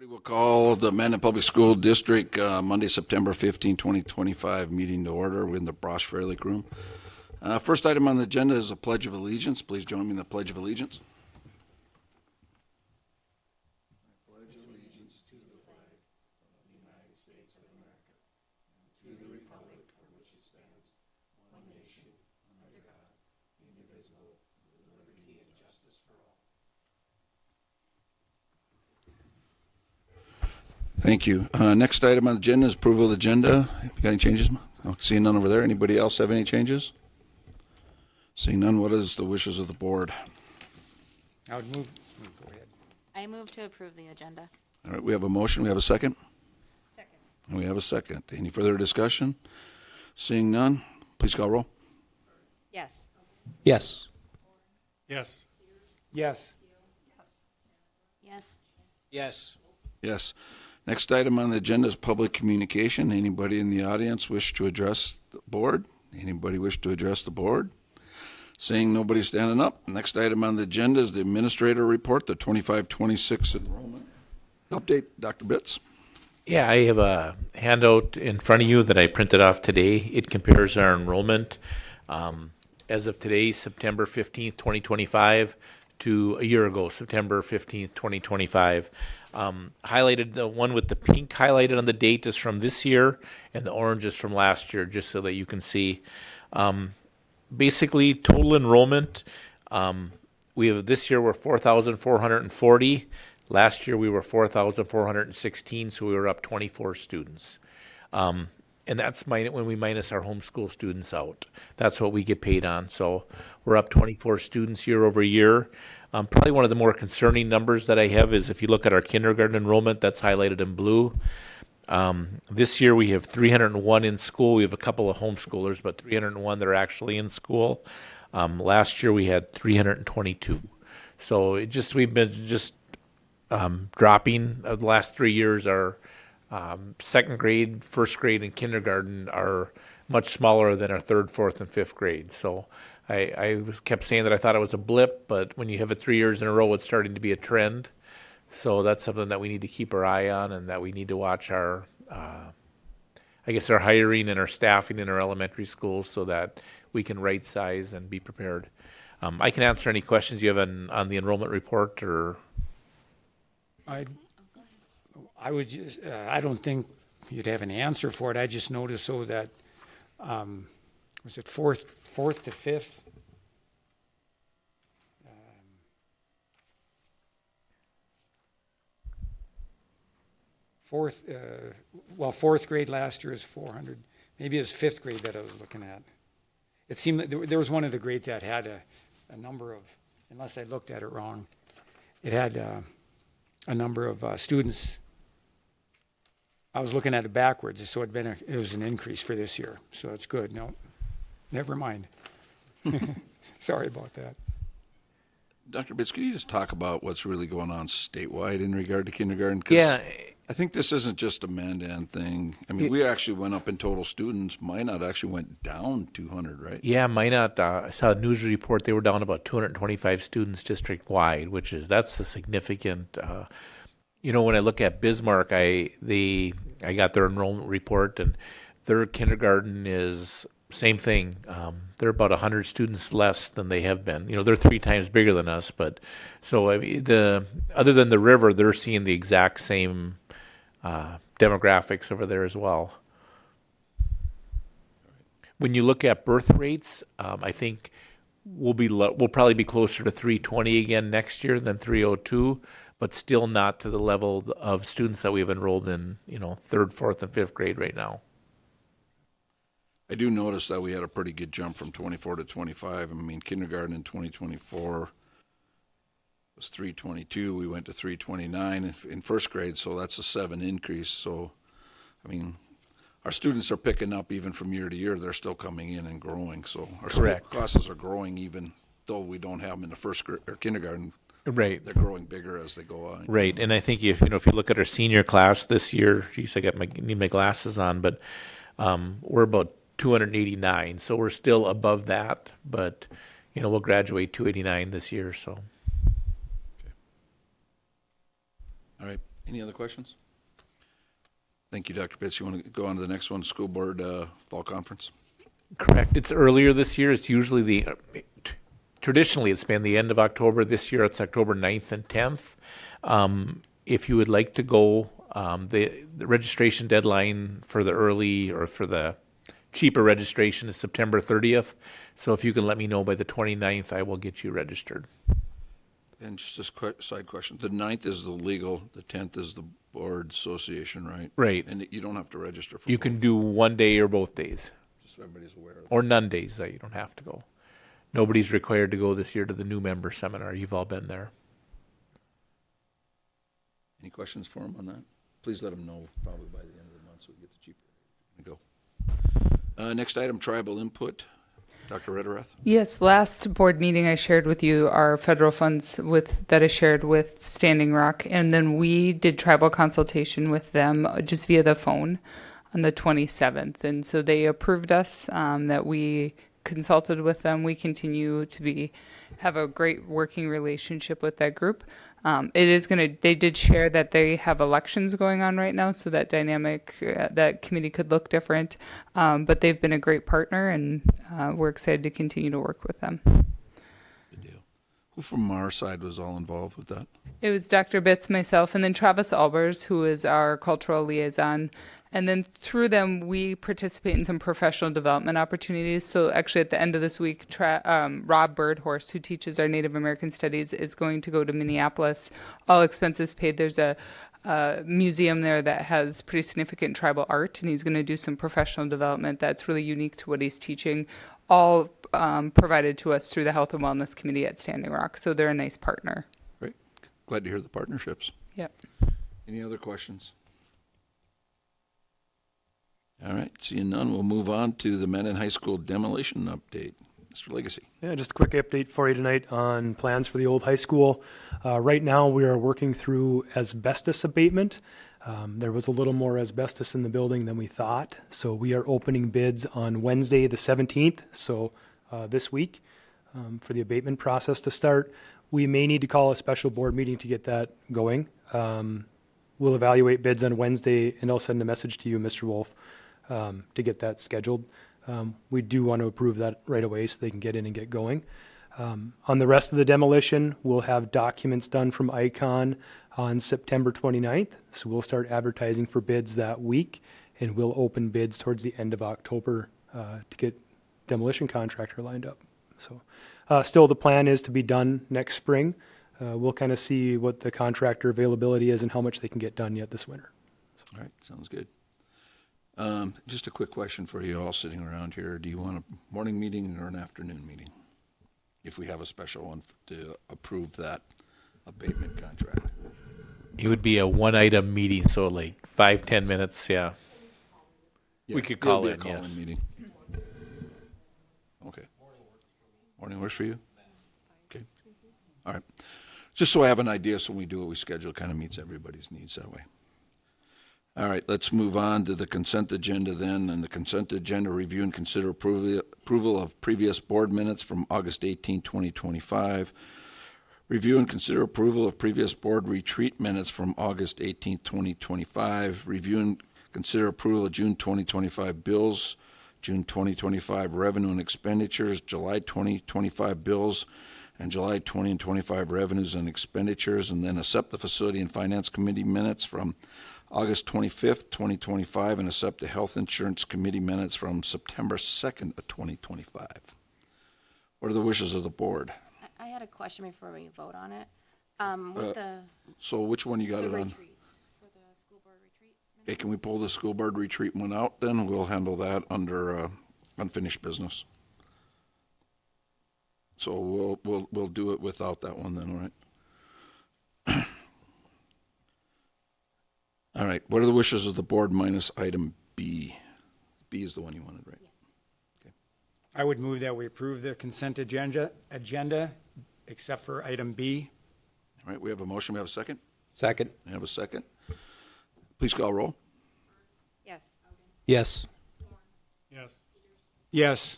We'll call the Mandan Public School District Monday, September 15, 2025 meeting to order. We're in the Brosh Fairlake room. First item on the agenda is a Pledge of Allegiance. Please join me in the Pledge of Allegiance. Thank you. Next item on the agenda is approval of the agenda. You got any changes? Seeing none over there. Anybody else have any changes? Seeing none, what is the wishes of the board? I would move. Go ahead. I move to approve the agenda. All right, we have a motion. We have a second. Second. And we have a second. Any further discussion? Seeing none, please call roll. Yes. Yes. Yes. Yes. Yes. Yes. Yes. Next item on the agenda is public communication. Anybody in the audience wish to address the board? Anybody wish to address the board? Seeing nobody standing up. Next item on the agenda is the administrator report, the 25-26 enrollment update. Dr. Bitts. Yeah, I have a handout in front of you that I printed off today. It compares our enrollment as of today, September 15th, 2025, to a year ago, September 15th, 2025. Highlighted, the one with the pink highlighted on the date is from this year, and the orange is from last year, just so that you can see. Basically, total enrollment, we have this year we're 4,440. Last year we were 4,416, so we were up 24 students. And that's when we minus our homeschool students out. That's what we get paid on. So we're up 24 students year over year. Probably one of the more concerning numbers that I have is if you look at our kindergarten enrollment, that's highlighted in blue. This year we have 301 in school. We have a couple of homeschoolers, but 301 that are actually in school. Last year we had 322. So we've been just dropping. The last 3 years, our second grade, first grade, and kindergarten are much smaller than our third, fourth, and fifth grade. So I kept saying that I thought it was a blip, but when you have it 3 years in a row, it's starting to be a trend. So that's something that we need to keep our eye on, and that we need to watch our, our hiring and our staffing in our elementary schools so that we can right size and be prepared. I can answer any questions you have on the enrollment report or. I would just, I don't think you'd have an answer for it. I just noticed so that, was it fourth to fifth? Fourth grade last year is 400. Maybe it was fifth grade that I was looking at. It seemed that there was one of the grades that had a number of, unless I looked at it wrong, it had a number of students. I was looking at it backwards, so it was an increase for this year, so it's good. No, never mind. Sorry about that. Dr. Bitts, can you just talk about what's really going on statewide in regard to kindergarten? 'Cause Yeah. I think this isn't just a Mandan thing. I mean, we actually went up in total students. Minot actually went down 200, right? Yeah, Minot, I saw a news report. They were down about 225 students district-wide, that's a significant. When I look at Bismarck, I got their enrollment report, and their kindergarten is same thing. They're about 100 students less than they have been. They're 3 times bigger than us, but so other than the river, they're seeing the exact same demographics over there as well. When you look at birth rates, I think we'll probably be closer to 320 again next year than 302, but still not to the level of students that we have enrolled in, third, fourth, and fifth grade right now. I do notice that we had a pretty good jump from 24 to 25. I mean, kindergarten in 2024 was 322. We went to 329 in first grade, so that's a 7 increase. So, I mean, our students are picking up even from year to year. They're still coming in and growing. So our school classes are growing even though we don't have them in the first grade or kindergarten. Right. They're growing bigger as they go on. Right. And I think if you look at our senior class this year, geez, need my glasses on, but we're about 289. So we're still above that, but we'll graduate 289 this year. So. All right. Any other questions? Thank you, Dr. Pitts. You want to go on to the next one, school board fall conference? Correct. It's earlier this year. It's usually traditionally it's been the end of October. This year it's October 9th and 10th. If you would like to go, the registration deadline for the early or for the cheaper registration is September 30th. So if you can let me know by the 29th, I will get you registered. And just a side question. The 9th is the legal, the 10th is the board association, right? Right. And you don't have to register for You can do one day or both days, just so everybody's aware of it. or none days that you don't have to go. Nobody's required to go this year to the new member seminar. You've all been there. Any questions for him on that? Please let him know probably by the end of the month so we get the cheaper to go. Next item, tribal input. Dr. Rederath? Yes, last board meeting I shared with you our federal funds that I shared with Standing Rock, and then we did tribal consultation with them just via the phone on the 27th, and so they approved us that we consulted with them. We continue to have a great working relationship with that group. They did share that they have elections going on right now, so that dynamic, that committee could look different. But they've been a great partner, and we're excited to continue to work with them. Good deal. Who from our side was all involved with that? It was Dr. Bitts, myself, and then Travis Albers, who is our cultural liaison. And then through them, we participate in some professional development opportunities. So actually at the end of this week, Rob Birdhorse, who teaches our Native American Studies, is going to go to Minneapolis. All expenses paid. There's a museum there that has pretty significant tribal art, and he's going to do some professional development that's really unique to what he's teaching, all provided to us through the Health and Wellness Committee at Standing Rock. So they're a nice partner. Great. Glad to hear the partnerships. Yep. Any other questions? All right, seeing none, we'll move on to the Mandan High School demolition update. Mr. Legacy. Yeah, just a quick update for you tonight on plans for the old high school. Right now, we are working through asbestos abatement. There was a little more asbestos in the building than we thought, so we are opening bids on Wednesday the 17th, so this week, for the abatement process to start. We may need to call a special board meeting to get that going. We'll evaluate bids on Wednesday, and I'll send a message to you, Mr. Wolf, to get that scheduled. We do want to approve that right away so they can get in and get going. On the rest of the demolition, we'll have documents done from ICON on September 29th. So we'll start advertising for bids that week, and we'll open bids towards the end of October to get demolition contractor lined up. So still the plan is to be done next spring. We'll kind of see what the contractor availability is and how much they can get done yet this winter. All right, sounds good. Just a quick question for you all sitting around here. Do you want a morning meeting or an afternoon meeting? If we have a special one to approve that abatement contract. It would be a one-item meeting, so like 5-10 minutes, yeah. We could call it'll be in, a call-in yes. meeting. Okay. Morning works for you? Okay. All right. Just so I have an idea, so when we do what we schedule, it kind of meets everybody's needs that way. All right, let's move on to the consent agenda then. And the consent agenda, review and consider approval of previous board minutes from August 18, 2025. Review and consider approval of previous board retreat minutes from August 18, 2025. Review and consider approval of June 2025 bills, June 2025 revenue and expenditures, July 2025 bills, and July 2025 revenues and expenditures, and then accept the Facility and Finance Committee minutes from August 25th, 2025, and accept the Health Insurance Committee minutes from September 2nd of 2025. What are the wishes of the board? I had a question before we vote on it. With So which one you got the it on? retreats, for the school board retreat. Okay, can we pull the school board retreat one out then? We'll handle that under unfinished business. So we'll do it without that one then, all right? All right, what are the wishes of the board minus item B? B is the one you wanted, right? I would move that we approve the consent agenda, except for item B. All right, we have a motion, we have a second? Second. We have a second. Please call roll. Yes. Yes. Yes. Yes.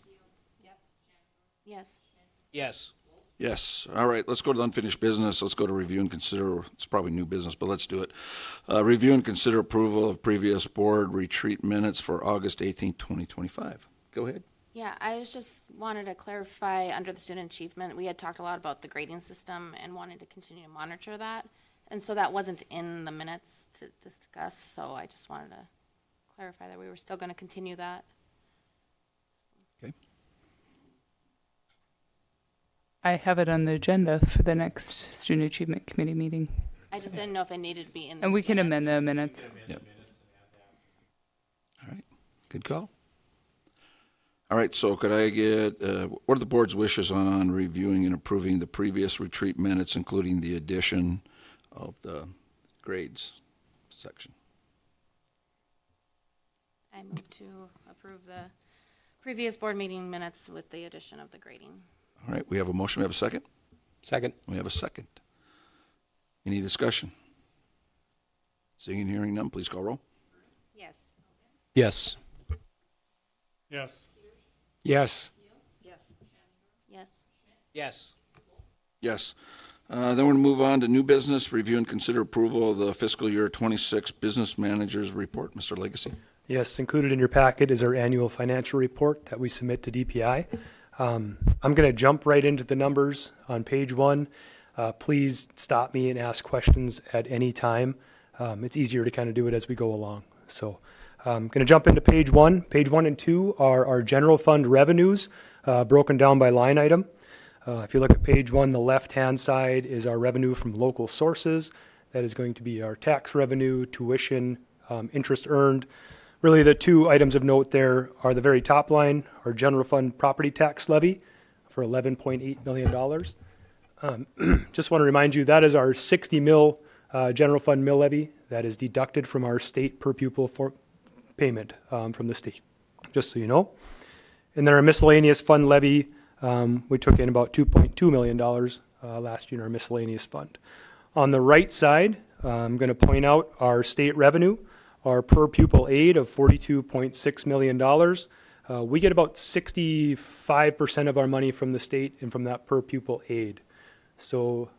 Yes. Yes. All right, let's go to unfinished business. Let's go to review and consider, it's probably new business, but let's do it. Review and consider approval of previous board retreat minutes for August 18th, 2025. Go ahead. Yeah, I was just wanted to clarify under the student achievement, we had talked a lot about the grading system and wanted to continue to monitor that. And so that wasn't in the minutes to discuss, so I just wanted to clarify that we were still going to continue that. Okay. I have it on the agenda for the next Student Achievement Committee meeting. I just didn't know if it needed to be in the And we can minutes. amend the minutes. Yep. All right, good call. All right, so could I get, what are the board's wishes on reviewing and approving the previous retreat minutes, including the addition of the grades section? I move to approve the previous board meeting minutes with the addition of the grading. All right, we have a motion, we have a second? Second. We have a second. Any discussion? Seeing and hearing none, please call roll. Yes. Yes. Yes. Yes. Yes. Yes. Then we're going to move on to new business, review and consider approval of the fiscal year 26 business manager's report. Mr. Legacy. Yes, included in your packet is our annual financial report that we submit to DPI. I'm going to jump right into the numbers on page 1. Please stop me and ask questions at any time. It's easier to kind of do it as we go along. So I'm going to jump into page 1. Page 1 and 2 are our general fund revenues broken down by line item. If you look at page 1, the left-hand side is our revenue from local sources. That is going to be our tax revenue, tuition, interest earned. Really, the two items of note there are the very top line, our general fund property tax levy for $11.8 million. Just want to remind you that is our 60 mil general fund mill levy that is deducted from our state per pupil for payment from the state, just so you know. And then our miscellaneous fund levy, we took in about $2.2 million last year in our miscellaneous fund. On the right side, I'm going to point out our state revenue, our per pupil aid of $42.6 million. We get about 65% of our money from the state and from that per pupil aid. So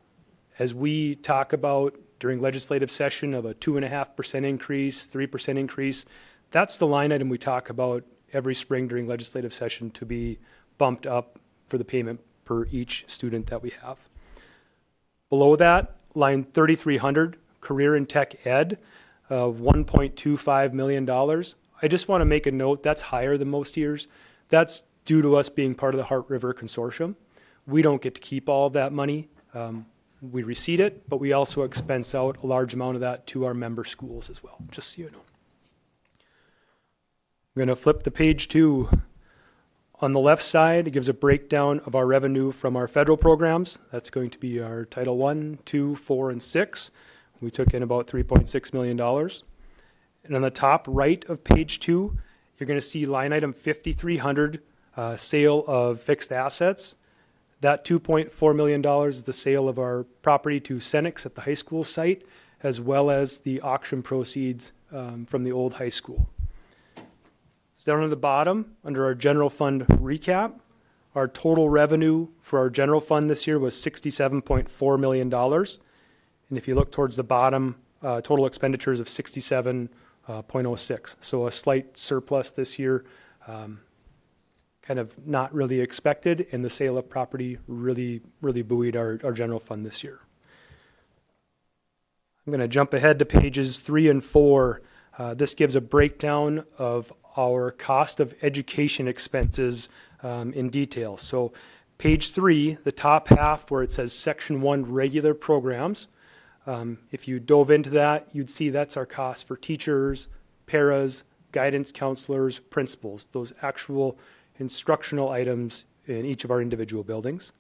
as we talk about during legislative session of a 2.5% increase, 3% increase, that's the line item we talk about every spring during legislative session to be bumped up for the payment per each student that we have. Below that, line 3300, career and tech ed of $1.25 million. I just want to make a note, that's higher than most years. That's due to us being part of the Heart River Consortium. We don't get to keep all of that money. We receipt it, but we also expense out a large amount of that to our member schools as well, just so you know. I'm going to flip to page 2. On the left side, it gives a breakdown of our revenue from our federal programs. That's going to be our Title 1, 2, 4, and 6. We took in about $3.6 million. And on the top right of page 2, you're going to see line item 5300, sale of fixed assets. That $2.4 million is the sale of our property to Senex at the high school site, as well as the auction proceeds from the old high school. So down at the bottom, under our general fund recap, our total revenue for our general fund this year was $67.4 million. And if you look towards the bottom, total expenditures of 67.06. So a slight surplus this year, kind of not really expected, and the sale of property really buoyed our general fund this year. I'm going to jump ahead to pages 3 and 4. This gives a breakdown of our cost of education expenses in detail. So page 3, the top half where it says section 1 regular programs, if you dove into that, you'd see that's our cost for teachers, paras, guidance counselors, principals, those actual instructional items in each of our individual buildings.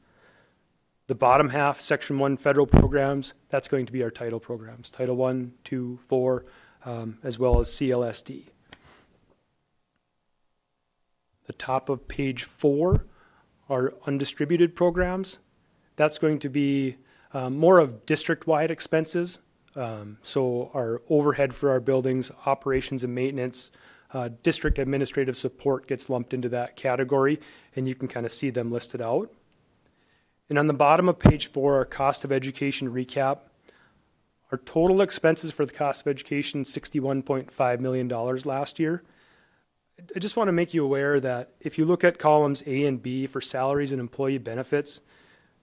The bottom half, section 1 federal programs, that's going to be our title programs, Title 1, 2, 4, as well as CLSD. The top of page 4 are undistributed programs. That's going to be more of district-wide expenses. So our overhead for our buildings, operations and maintenance, district administrative support gets lumped into that category, and you can kind of see them listed out. And on the bottom of page 4, our cost of education recap. Our total expenses for the cost of education, $61.5 million last year. I just want to make you aware that if you look at columns A and B for salaries and employee benefits,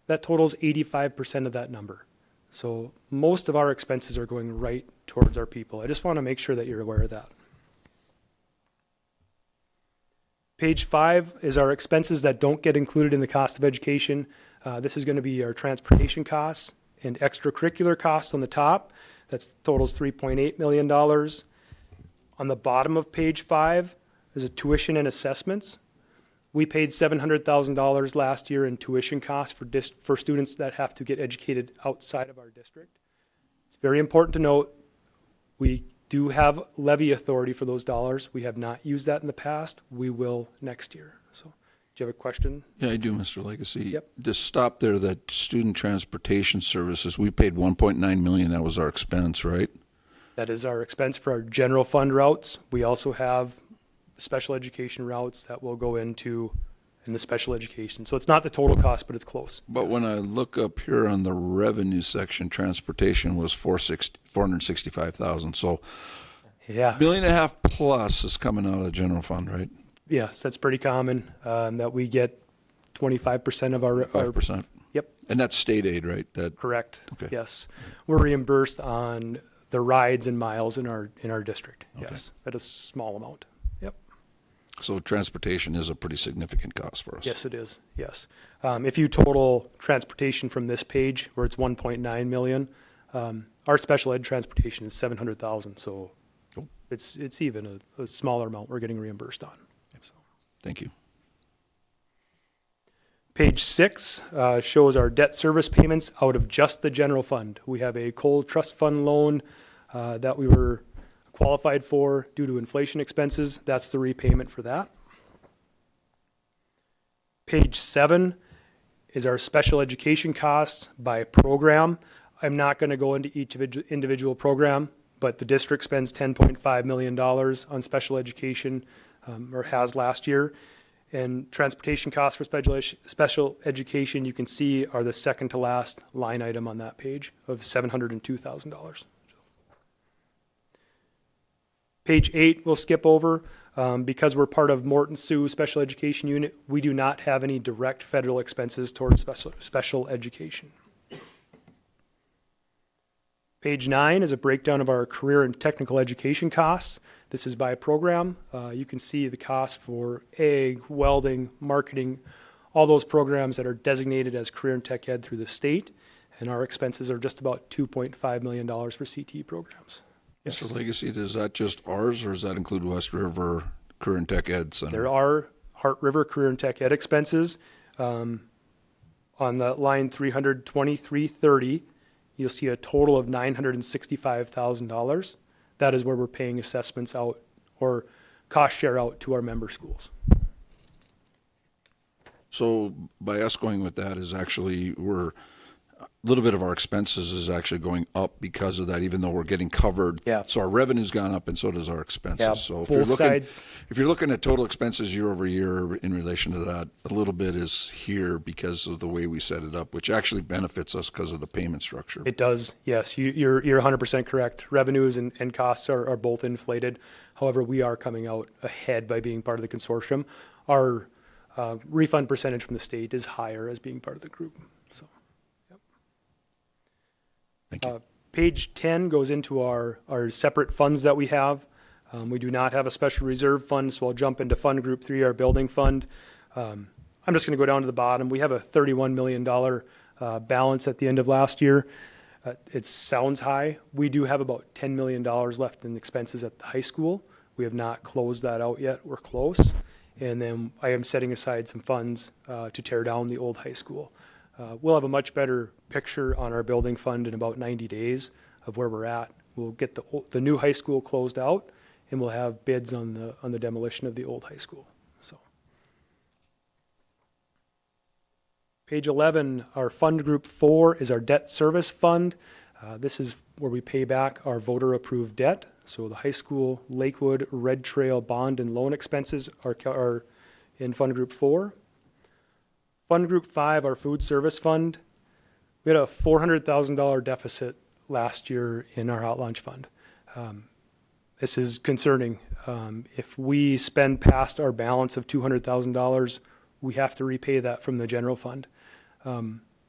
that totals 85% of that number. So most of our expenses are going right towards our people. I just want to make sure that you're aware of that. Page 5 is our expenses that don't get included in the cost of education. This is going to be our transportation costs and extracurricular costs on the top. That totals $3.8 million. On the bottom of page 5 is a tuition and assessments. We paid $700,000 last year in tuition costs for students that have to get educated outside of our district. It's very important to note we do have levy authority for those dollars. We have not used that in the past. We will next year. So, do you have a question? Yeah, I do, Mr. Legacy. Yep. Just stop there, that student transportation services, we paid $1.9 million. That was our expense, right? That is our expense for our general fund routes. We also have special education routes that will go into in the special education. So it's not the total cost, but it's close. But when I look up here on the revenue section, transportation was $465,000. So Yeah. $1.5 million plus is coming out of the general fund, right? Yes, that's pretty common, that we get 25% of our 5%. Yep, And that's state aid, right? That correct. Okay. Yes. We're reimbursed on the rides and miles in our district. Okay. Yes, at a small amount. Yep. So transportation is a pretty significant cost for us. Yes, it is. Yes. If you total transportation from this page, where it's 1.9 million, our special ed transportation is 700,000. So Cool. it's even a smaller amount we're getting reimbursed on. So. Thank you. Page 6 shows our debt service payments out of just the general fund. We have a coal trust fund loan that we were qualified for due to inflation expenses. That's the repayment for that. Page 7 is our special education costs by program. I'm not going to go into each individual program, but the district spends $10.5 million on special education, or has last year. And transportation costs for special education, you can see, are the second to last line item on that page of $702,000. Page 8 we'll skip over. Because we're part of Morton Sioux Special Education Unit, we do not have any direct federal expenses towards special education. Page 9 is a breakdown of our career and technical education costs. This is by program. You can see the costs for ag, welding, marketing, all those programs that are designated as career and tech ed through the state. And our expenses are just about $2.5 million for CTE programs. Yes. Mr. Legacy, is that just ours, or does that include West River Career and Tech Ed Center? There are Heart River Career and Tech Ed expenses. On the line 32330, you'll see a total of $965,000. That is where we're paying assessments out or cost share out to our member schools. So by us going with that is actually a little bit of our expenses is actually going up because of that, even though we're getting covered. Yeah. So our revenue's gone up and so does our expenses. Yeah, So both sides. if you're looking at total expenses year over year in relation to that, a little bit is here because of the way we set it up, which actually benefits us because of the payment structure. It does, yes. You're 100% correct. Revenues and costs are both inflated. However, we are coming out ahead by being part of the consortium. Our refund percentage from the state is higher as being part of the group. So, yep. Thank you. Page 10 goes into our separate funds that we have. We do not have a special reserve fund, so I'll jump into Fund Group 3, our building fund. I'm just going to go down to the bottom. We have a $31 million balance at the end of last year. It sounds high. We do have about $10 million left in expenses at the high school. We have not closed that out yet. We're close. And then I am setting aside some funds to tear down the old high school. We'll have a much better picture on our building fund in about 90 days of where we're at. We'll get the new high school closed out, and we'll have bids on the demolition of the old high school. So, page 11, our Fund Group 4 is our debt service fund. This is where we pay back our voter-approved debt. So the high school, Lakewood, Red Trail bond and loan expenses are in Fund Group 4. Fund Group 5, our food service fund, we had a $400,000 deficit last year in our hot lunch fund. This is concerning. If we spend past our balance of $200,000, we have to repay that from the general fund.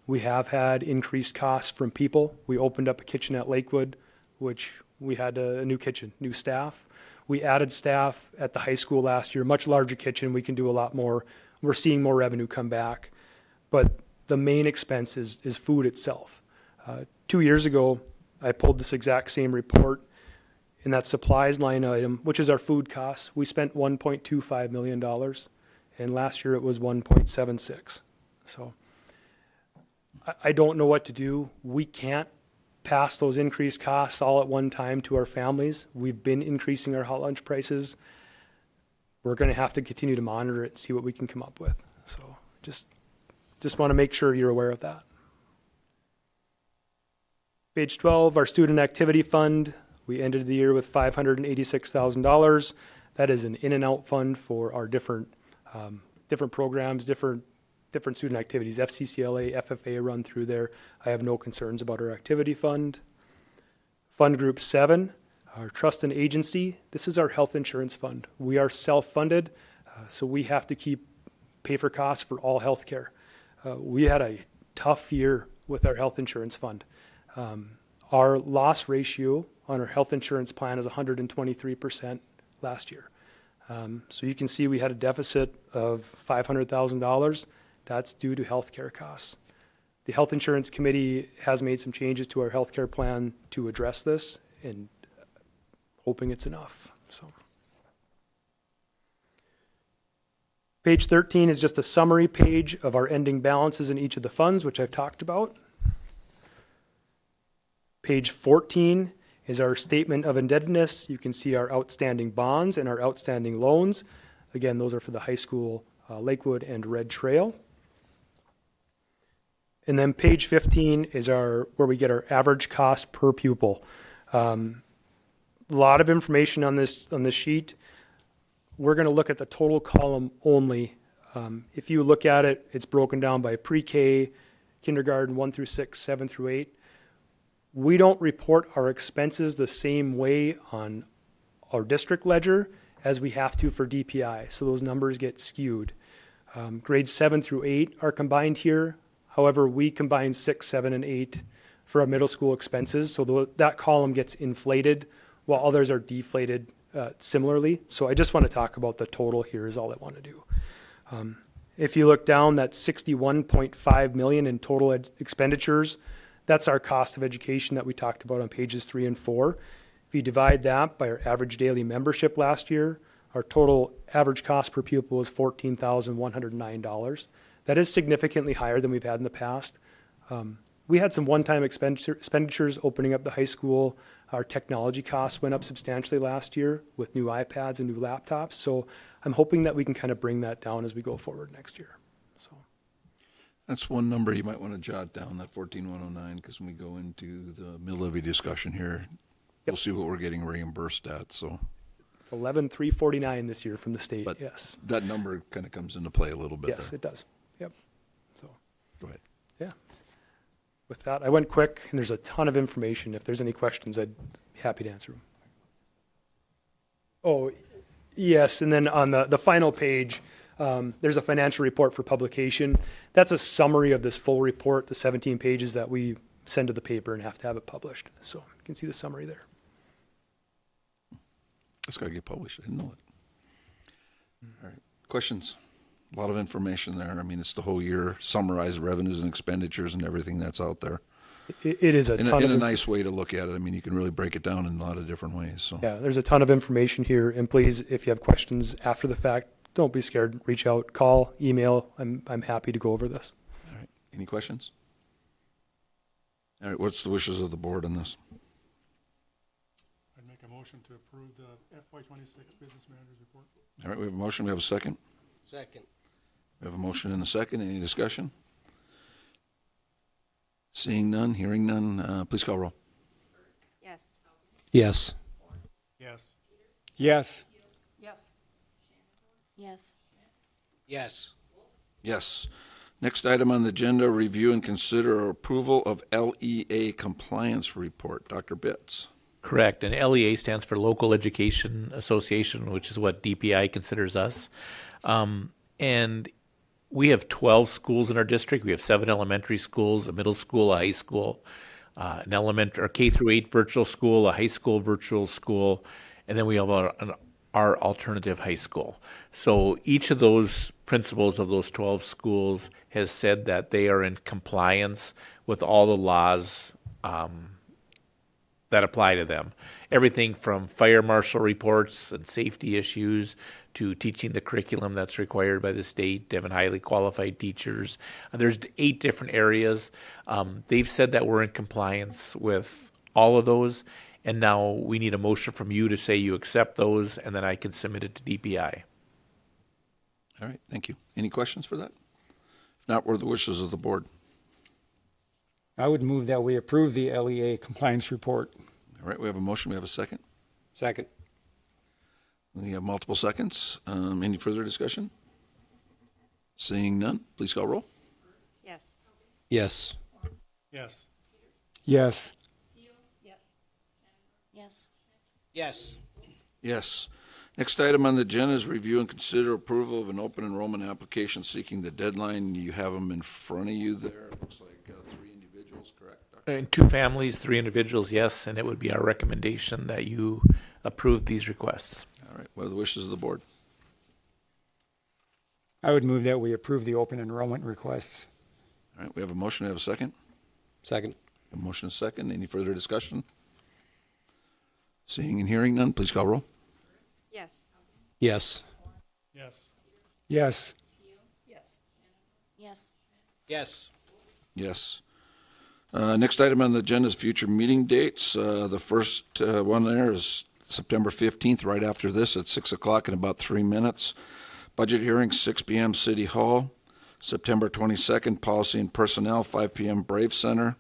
We have had increased costs from people. We opened up a kitchen at Lakewood, which we had a new kitchen, new staff. We added staff at the high school last year, much larger kitchen. We can do a lot more. We're seeing more revenue come back. But the main expense is food itself. 2 years ago, I pulled this exact same report. In that supplies line item, which is our food costs, we spent $1.25 million. And last year it was 1.76. So I don't know what to do. We can't pass those increased costs all at one time to our families. We've been increasing our hot lunch prices. We're going to have to continue to monitor it and see what we can come up with. So just want to make sure you're aware of that. Page 12, our student activity fund. We ended the year with $586,000. That is an in and out fund for our different programs, different student activities. FCCLA, FFA run through there. I have no concerns about our activity fund. Fund Group 7, our trust and agency. This is our health insurance fund. We are self-funded, so we have to pay for costs for all health care. We had a tough year with our health insurance fund. Our loss ratio on our health insurance plan is 123% last year. So you can see we had a deficit of $500,000. That's due to healthcare costs. The Health Insurance Committee has made some changes to our healthcare plan to address this, and hoping it's enough. So, page 13 is just a summary page of our ending balances in each of the funds, which I've talked about. Page 14 is our statement of indebtedness. You can see our outstanding bonds and our outstanding loans. Again, those are for the high school, Lakewood and Red Trail. And then page 15 is where we get our average cost per pupil. A lot of information on this sheet. We're going to look at the total column only. If you look at it, it's broken down by pre-K, kindergarten 1 through 6, 7 through 8. We don't report our expenses the same way on our district ledger as we have to for DPI, so those numbers get skewed. Grades 7 through 8 are combined here. However, we combine 6, 7, and 8 for our middle school expenses, so that column gets inflated while others are deflated similarly. So I just want to talk about the total here is all I want to do. If you look down, that's $61.5 million in total expenditures. That's our cost of education that we talked about on pages 3 and 4. If you divide that by our average daily membership last year, our total average cost per pupil was $14,109. That is significantly higher than we've had in the past. We had some one-time expenditures opening up the high school. Our technology costs went up substantially last year with new iPads and new laptops. So I'm hoping that we can kind of bring that down as we go forward next year. So That's one number you might want to jot down, that 14,109, because when we go into the mill levy discussion here, we'll see what we're getting reimbursed at. So it's 11,349 this year from the state. But yes, that number kind of comes into play a little bit. yes, there. it does. Yep. So Go ahead. yeah. With that, I went quick, and there's a ton of information. If there's any questions, I'd be happy to answer them. Oh, yes, and then on the final page, there's a financial report for publication. That's a summary of this full report, the 17 pages that we send to the paper and have to have it published. So you can see the summary there. It's got to get published. I didn't know it. All right. Questions? A lot of information there. I mean, it's the whole year, summarized revenues and expenditures and everything that's out there. It is a ton In of a nice way to look at it. I mean, you can really break it down in a lot of different ways. So yeah, there's a ton of information here. And please, if you have questions after the fact, don't be scared. Reach out, call, email. I'm happy to go over this. All right. Any questions? All right. What's the wishes of the board on this? I'd make a motion to approve the FY26 Business Manager's Report. All right. We have a motion. We have a second. Second. We have a motion and a second. Any discussion? Seeing none, hearing none, please call roll. Yes. Yes. Yes. Yes. Yes. Yes. Yes. Next item on the agenda, review and consider approval of LEA compliance report. Dr. Bitts. Correct. And LEA stands for Local Education Association, which is what DPI considers us. And we have 12 schools in our district. We have 7 elementary schools, a middle school, a high school, an elementary or K through 8 virtual school, a high school virtual school, and then we have our alternative high school. So each of those principals of those 12 schools has said that they are in compliance with all the laws that apply to them. Everything from fire marshal reports and safety issues to teaching the curriculum that's required by the state, having highly qualified teachers. There's 8 different areas. They've said that we're in compliance with all of those, and now we need a motion from you to say you accept those, and then I can submit it to DPI. All right, thank you. Any questions for that? If not, what are the wishes of the board? I would move that we approve the LEA compliance report. All right, we have a motion. We have a second. Second. We have multiple seconds. Any further discussion? Seeing none, please call roll. Yes. Yes. Yes. Yes. Yes. Yes. Yes. Next item on the agenda is review and consider approval of an open enrollment application seeking the deadline. You have them in front of you there. It looks like 3 individuals, correct? And 2 families, 3 individuals, yes, and it would be our recommendation that you approve these requests. All right, what are the wishes of the board? I would move that we approve the open enrollment requests. All right, we have a motion. We have a second. Second. A motion, is second. Any further discussion? Seeing and hearing none, please call roll. Yes. Yes. Yes. Yes. Yes. Yes. Yes. Next item on the agenda is future meeting dates. The first one there is September 15th, right after this at 6 o'clock in about 3 minutes. Budget hearing, 6 p.m. City Hall. September 22nd, Policy and Personnel, 5 p.m. Brave Center.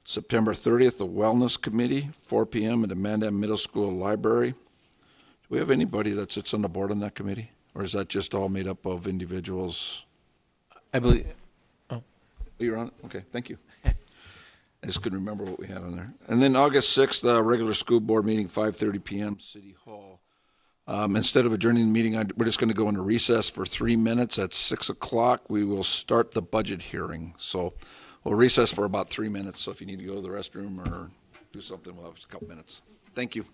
September 30th, the Wellness Committee, 4 p.m. at the Mandan Middle School Library. Do we have anybody that sits on the board on that committee? Or is that just all made up of individuals? I believe. Oh, you're on it? Okay, thank you. I just couldn't remember what we had on there. And then August 6th, the regular school board meeting, 5:30 p.m., City Hall. Instead of adjourning the meeting, we're just going to go into recess for 3 minutes. At 6 o'clock, we will start the budget hearing. So we'll recess for about 3 minutes. So if you need to go to the restroom or do something, we'll have a couple minutes. Thank you.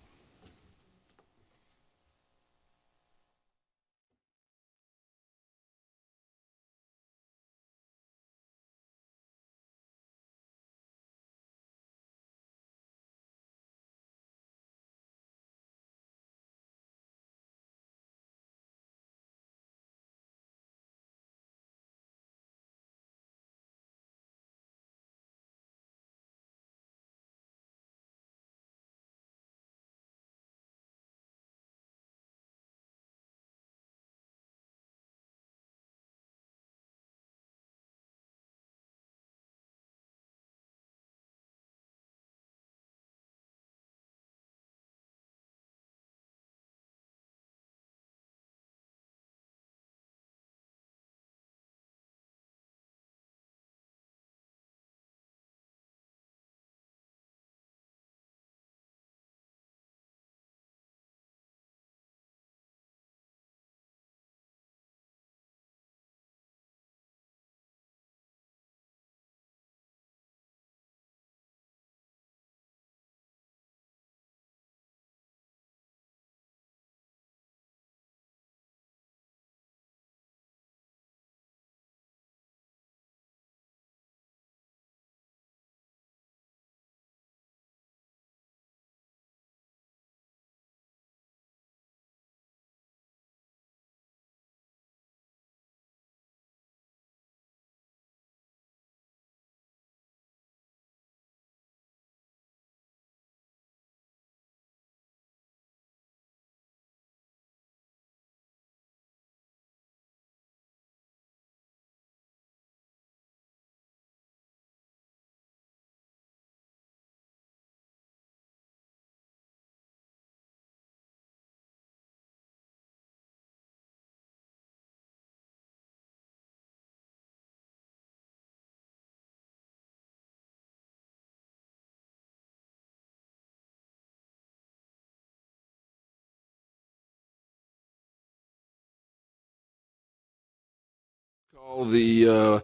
Call the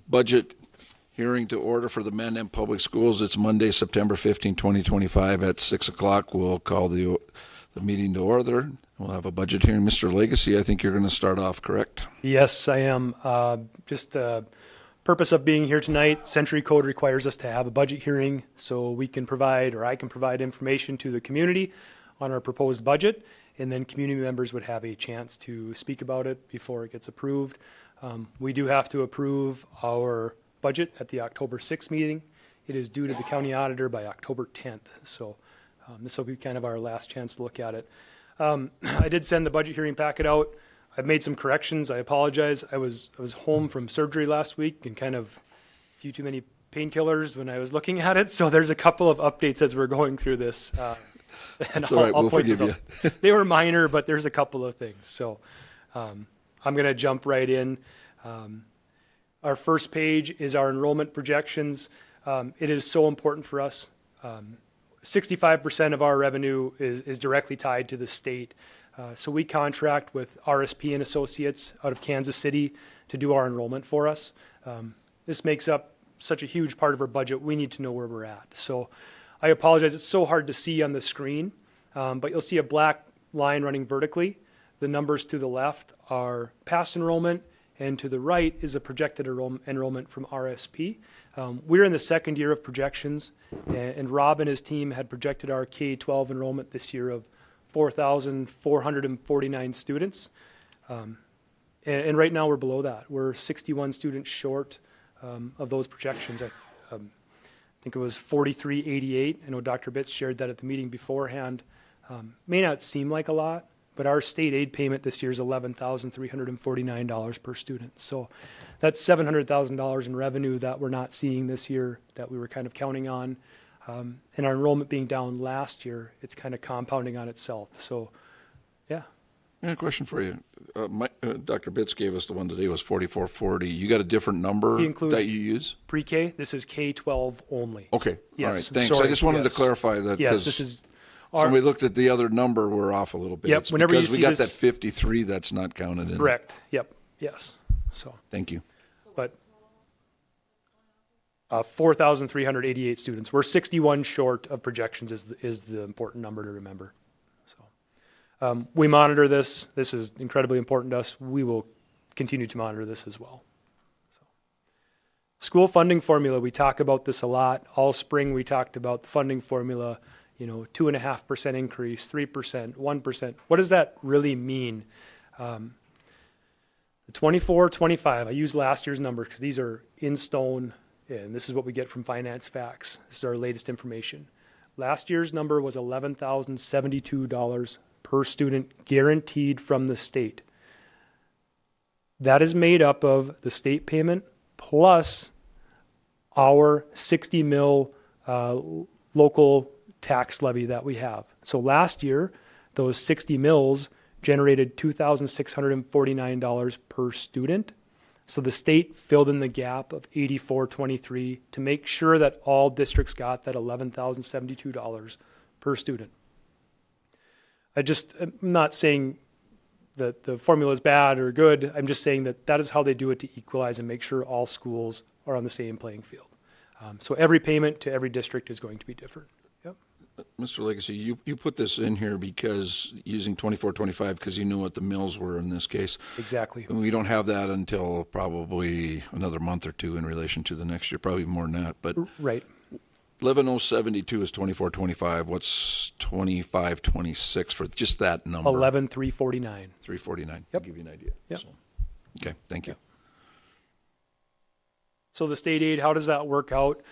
budget hearing to order for the Mandan Public Schools. It's Monday, September 15, 2025 at 6 o'clock. We'll call the meeting to order. We'll have a budget hearing. Mr. Legacy, I think you're going to start off, correct? Yes, I am. Just purpose of being here tonight, Century Code requires us to have a budget hearing so we can provide, or I can provide information to the community on our proposed budget, and then community members would have a chance to speak about it before it gets approved. We do have to approve our budget at the October 6th meeting. It is due to the county auditor by October 10th, so this will be kind of our last chance to look at it. I did send the budget hearing packet out. I've made some corrections. I apologize. I was home from surgery last week and kind of a few too many painkillers when I was looking at it. So there's a couple of updates as we're going through this. And all right. We'll point forgive those out. They were minor, but there's a couple of things. So I'm going to jump right in. Our first page is our enrollment projections. It is so important for us. 65% of our revenue is directly tied to the state. So we contract with RSP and Associates out of Kansas City to do our enrollment for us. This makes up such a huge part of our budget. We need to know where we're at. So I apologize. It's so hard to see on the screen, but you'll see a black line running vertically. The numbers to the left are past enrollment, and to the right is a projected enrollment from RSP. We're in the second year of projections, and Rob and his team had projected our K-12 enrollment this year of 4,449 students. And right now we're below that. We're 61 students short of those projections. I think it was 4388. I know Dr. Bitts shared that at the meeting beforehand. May not seem like a lot, but our state aid payment this year is $11,349 per student. So that's $700,000 in revenue that we're not seeing this year that we were kind of counting on. And our enrollment being down last year, it's kind of compounding on itself. So, yeah. Yeah, question for you. Dr. Bitts gave us the one today was 4440. You got a different number that you use? Pre-K. This is K-12 only. Okay. Yes. All right. Thanks. Sorry. I just wanted Yes. to clarify that Yes, because this is somebody looked at the other number. We're off a little bit. Yep, It's whenever you because we see got this- that 53 that's not counted in. correct. Yep. Yes. So, Thank you. but 4,388 students. We're 61 short of projections is the important number to remember. So we monitor this. This is incredibly important to us. We will continue to monitor this as well. So, school funding formula, we talk about this a lot. All spring we talked about the funding formula, 2.5% increase, 3%, 1%. What does that really mean? The 24-25, I use last year's number because these are in stone, and this is what we get from Finance Facts. This is our latest information. Last year's number was $11,072 per student guaranteed from the state. That is made up of the state payment plus our 60 mil local tax levy that we have. So last year, those 60 mils generated $2,649 per student. So the state filled in the gap of $84.23 to make sure that all districts got that $11,072 per student. I'm not saying that the formula is bad or good. I'm just saying that that is how they do it to equalize and make sure all schools are on the same playing field. So every payment to every district is going to be different. Yep. Mr. Legacy, you put this in here because using 24-25 because you knew what the mills were in this case. Exactly. And we don't have that until probably another month or two in relation to the next year, probably more than that. But Right. 11,072 is 24-25. What's 25-26 for just that number? 11,349. 349. Yep. To give you an idea. Yep. So, okay, thank you. So the state aid, how does that work out?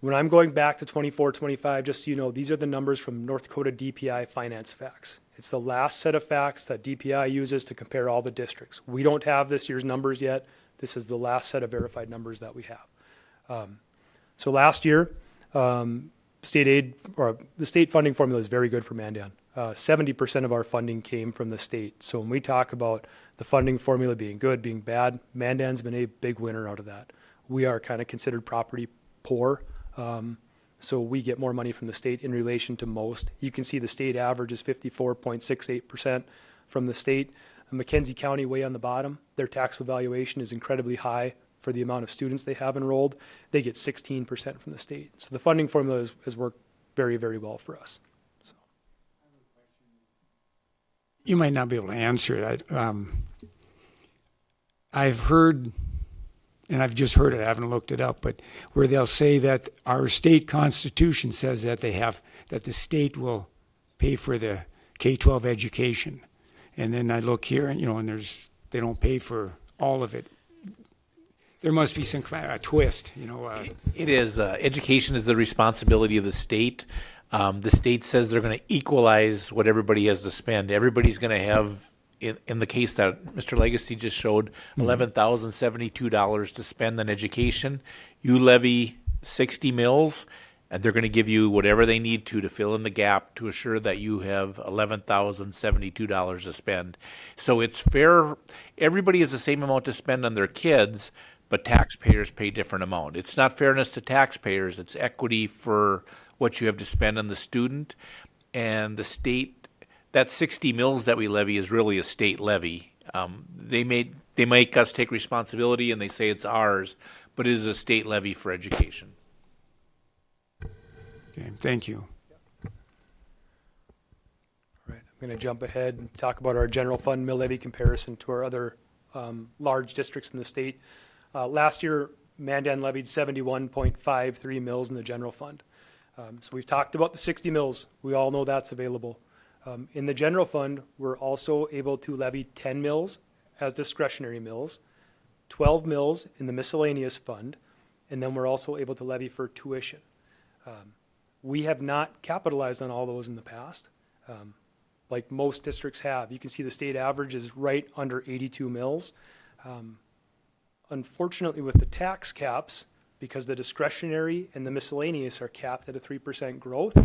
When I'm going back to 24-25, just so you know, these are the numbers from North Dakota DPI Finance Facts. It's the last set of facts that DPI uses to compare all the districts. We don't have this year's numbers yet. This is the last set of verified numbers that we have. So last year, state aid or the state funding formula is very good for Mandan. 70% of our funding came from the state. So when we talk about the funding formula being good, being bad, Mandan's been a big winner out of that. We are kind of considered property poor. So we get more money from the state in relation to most. You can see the state average is 54.68% from the state. McKenzie County way on the bottom, their taxable valuation is incredibly high for the amount of students they have enrolled. They get 16% from the state. So the funding formula has worked very, very well for us. You might not be able to answer it. I've heard, and I've just heard it, I haven't looked it up, but where they'll say that our state constitution says that that the state will pay for the K-12 education. And then I look here and, and they don't pay for all of it. There must be some kind of a twist, It is. Education is the responsibility of the state. The state says they're going to equalize what everybody has to spend. Everybody's going to have, in the case that Mr. Legacy just showed, $11,072 to spend on education. You levy 60 mills, and they're going to give you whatever they need to fill in the gap to assure that you have $11,072 to spend. So it's fair. Everybody has the same amount to spend on their kids, but taxpayers pay different amount. It's not fairness to taxpayers. It's equity for what you have to spend on the student. And the state, that 60 mills that we levy is really a state levy. They make us take responsibility and they say it's ours, but it is a state levy for education. Okay, thank you. All right, I'm going to jump ahead and talk about our general fund mill levy comparison to our other large districts in the state. Last year, Mandan levied 71.53 mills in the general fund. So we've talked about the 60 mills. We all know that's available. In the general fund, we're also able to levy 10 mills as discretionary mills, 12 mills in the miscellaneous fund, and then we're also able to levy for tuition. We have not capitalized on all those in the past, like most districts have. You can see the state average is right under 82 mills. Unfortunately, with the tax caps, because the discretionary and the miscellaneous are capped at a 3% growth,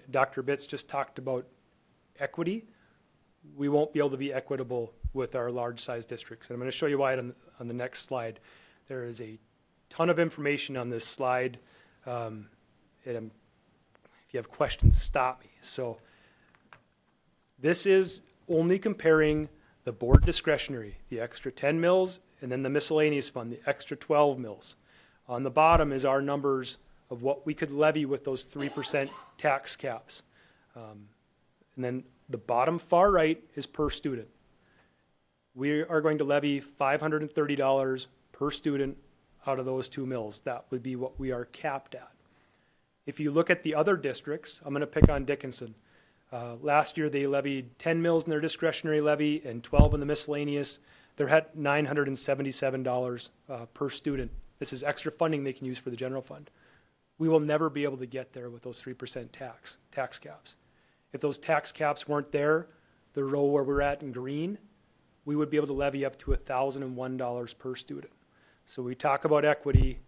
Dr. Bitts just talked about equity. We won't be able to be equitable with our large size districts. And I'm going to show you why on the next slide. There is a ton of information on this slide. And if you have questions, stop me. So this is only comparing the board discretionary, the extra 10 mills, and then the miscellaneous fund, the extra 12 mills. On the bottom is our numbers of what we could levy with those 3% tax caps. And then the bottom far right is per student. We are going to levy $530 per student out of those 2 mills. That would be what we are capped at. If you look at the other districts, I'm going to pick on Dickinson. Last year they levied 10 mills in their discretionary levy and 12 in the miscellaneous. They're at $977 per student. This is extra funding they can use for the general fund. We will never be able to get there with those 3% tax caps. If those tax caps weren't there, the row where we're at in green, we would be able to levy up to $1,001 per student. So we talk about equity.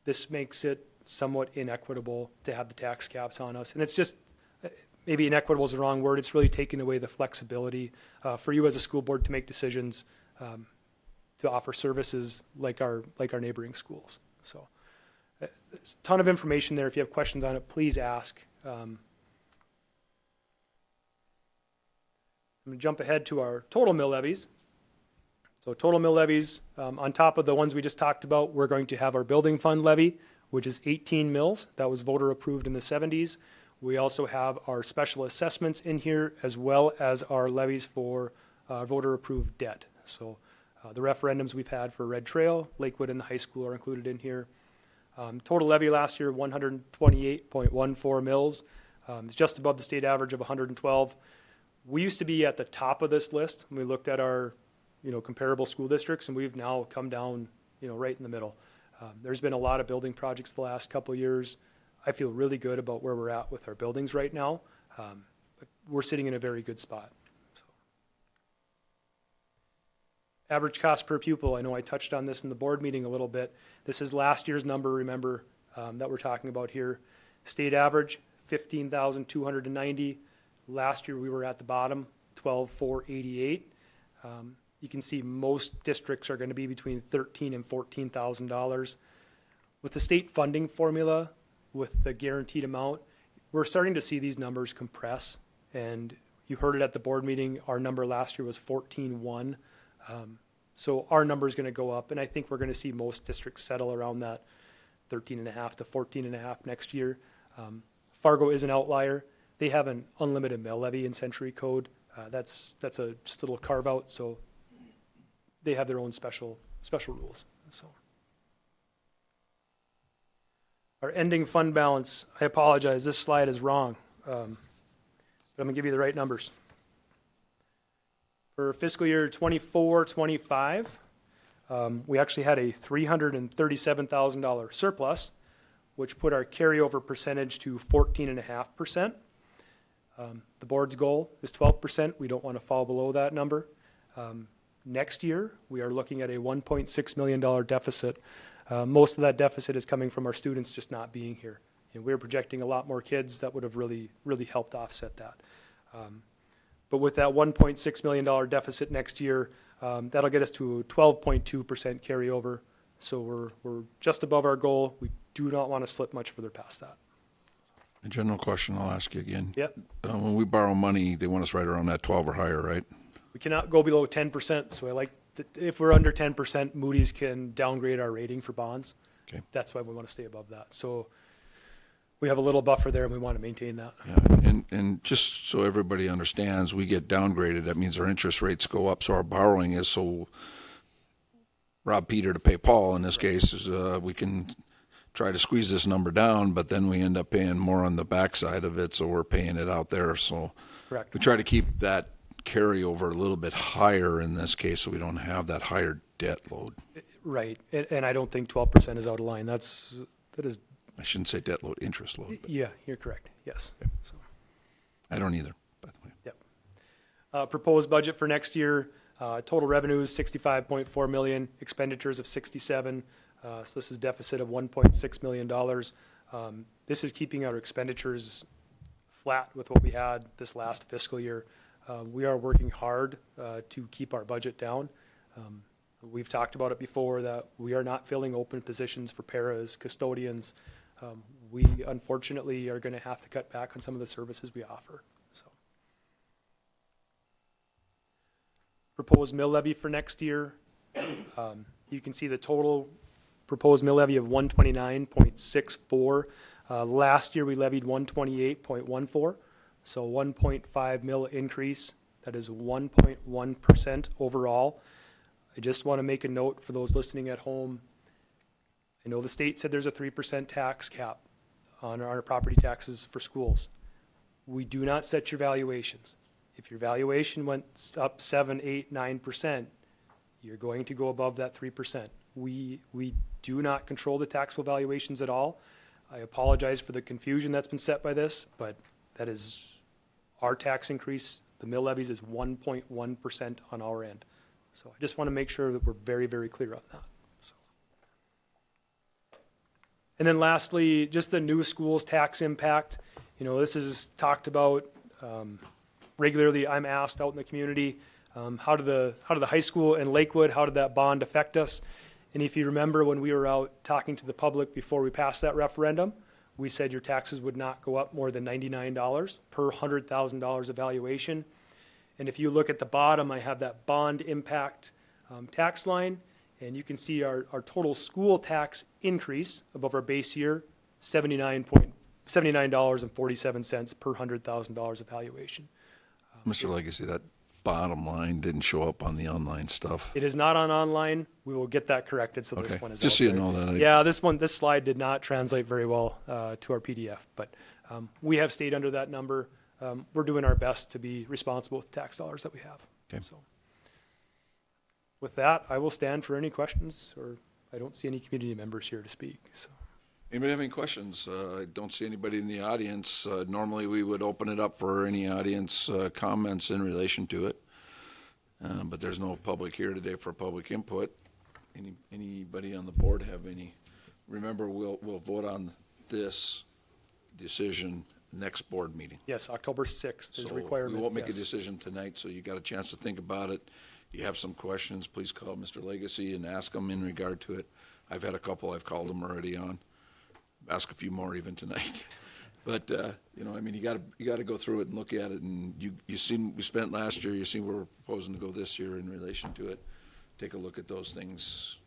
This makes it somewhat inequitable to have the tax caps on us. And it's just, maybe inequitable is the wrong word. It's really taking away the flexibility for you as a school board to make decisions to offer services like our neighboring schools. So there's a ton of information there. If you have questions on it, please ask. I'm going to jump ahead to our total mill levies. So total mill levies, on top of the ones we just talked about, we're going to have our building fund levy, which is 18 mills. That was voter approved in the 70s. We also have our special assessments in here, as well as our levies for voter approved debt. So the referendums we've had for Red Trail, Lakewood, and the high school are included in here. Total levy last year, 128.14 mills. It's just above the state average of 112. We used to be at the top of this list when we looked at our comparable school districts, and we've now come down right in the middle. There's been a lot of building projects the last couple of years. I feel really good about where we're at with our buildings right now. We're sitting in a very good spot. So. Average cost per pupil, I know I touched on this in the board meeting a little bit. This is last year's number, remember, that we're talking about here. State average, $15,290. Last year we were at the bottom, $12,488. You can see most districts are going to be between $13,000 and $14,000. With the state funding formula, with the guaranteed amount, we're starting to see these numbers compress, and You heard it at the board meeting. Our number last year was 14.1. So our number is going to go up, and I think we're going to see most districts settle around that 13.5 to 14.5 next year. Fargo is an outlier. They have an unlimited mill levy in Century Code. That's just a little carve out, so they have their own special rules. So our ending fund balance, I apologize, this slide is wrong. But I'm gonna give you the right numbers. For fiscal year 24-25, we actually had a $337,000 surplus, which put our carryover percentage to 14.5%. The board's goal is 12%. We don't want to fall below that number. Next year, we are looking at a $1.6 million deficit. Most of that deficit is coming from our students just not being here. And we're projecting a lot more kids that would have really helped offset that. But with that $1.6 million deficit next year, that'll get us to 12.2% carryover. So we're just above our goal. We do not want to slip much further past that. A general question I'll ask you again. Yep. When we borrow money, they want us right around that 12 or higher, right? We cannot go below 10%. So I like if we're under 10%, Moody's can downgrade our rating for bonds. Okay. That's why we want to stay above that. So we have a little buffer there, and we want to maintain that. Yeah, and just so everybody understands, we get downgraded. That means our interest rates go up, so our borrowing is so rob Peter to pay Paul. In this case, is we can try to squeeze this number down, but then we end up paying more on the backside of it, so we're paying it out there. So Correct. we try to keep that carryover a little bit higher in this case, so we don't have that higher debt load. Right. And I don't think 12% is out of line. That is. I shouldn't say debt load, interest load. But Yeah, you're correct. Yes. Okay. So, I don't either, by the way. yep. Proposed budget for next year, total revenues, $65.4 million, expenditures of $67. So this is a deficit of $1.6 million. This is keeping our expenditures flat with what we had this last fiscal year. We are working hard to keep our budget down. We've talked about it before that we are not filling open positions for paras, custodians. We unfortunately are going to have to cut back on some of the services we offer. So, proposed mill levy for next year. You can see the total proposed mill levy of 129.64. Last year we levied 128.14, so 1.5 mil increase. That is 1.1% overall. I just want to make a note for those listening at home. I know the state said there's a 3% tax cap on our property taxes for schools. We do not set your valuations. If your valuation went up 7, 8, 9%, you're going to go above that 3%. We do not control the taxable valuations at all. I apologize for the confusion that's been set by this, but that is our tax increase. The mill levies is 1.1% on our end. So I just want to make sure that we're very, very clear on that. So. And then lastly, just the new schools tax impact. You know, this is talked about regularly. I'm asked out in the community, how did the high school in Lakewood, how did that bond affect us? And if you remember when we were out talking to the public before we passed that referendum, we said your taxes would not go up more than $99 per $100,000 evaluation. And if you look at the bottom, I have that bond impact tax line, and you can see our total school tax increase above our base year, $79.47 per $100,000 evaluation. Mr. Legacy, that bottom line didn't show up on the online stuff. It is not on online. We will get that corrected, so this one is just out so you there. know that. Yeah, this slide did not translate very well to our PDF, but we have stayed under that number. We're doing our best to be responsible with the tax dollars that we have. Okay. So, with that, I will stand for any questions, or I don't see any community members here to speak. So. Anybody have any questions? I don't see anybody in the audience. Normally we would open it up for any audience comments in relation to it. But there's no public here today for public input. Anybody on the board have any? Remember, we'll vote on this decision next board meeting. Yes, October 6th is So a requirement. we won't make yes. a decision tonight, so you got a chance to think about it. You have some questions, please call Mr. Legacy and ask him in regard to it. I've had a couple, I've called him already on. Ask a few more even tonight. But, you know, I mean, you gotta go through it and look at it, and you seen, we spent last year, you see where we're proposing to go this year in relation to it. Take a look at those things,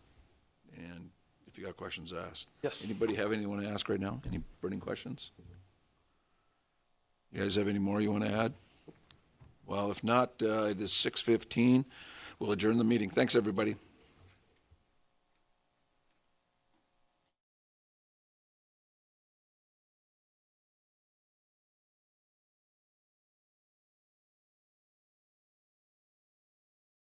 and if you got questions, ask. Yes. Anybody have anything you want to ask right now? Any burning questions? You guys have any more you want to add? Well, if not, it is 6:15. We'll adjourn the meeting. Thanks, everybody.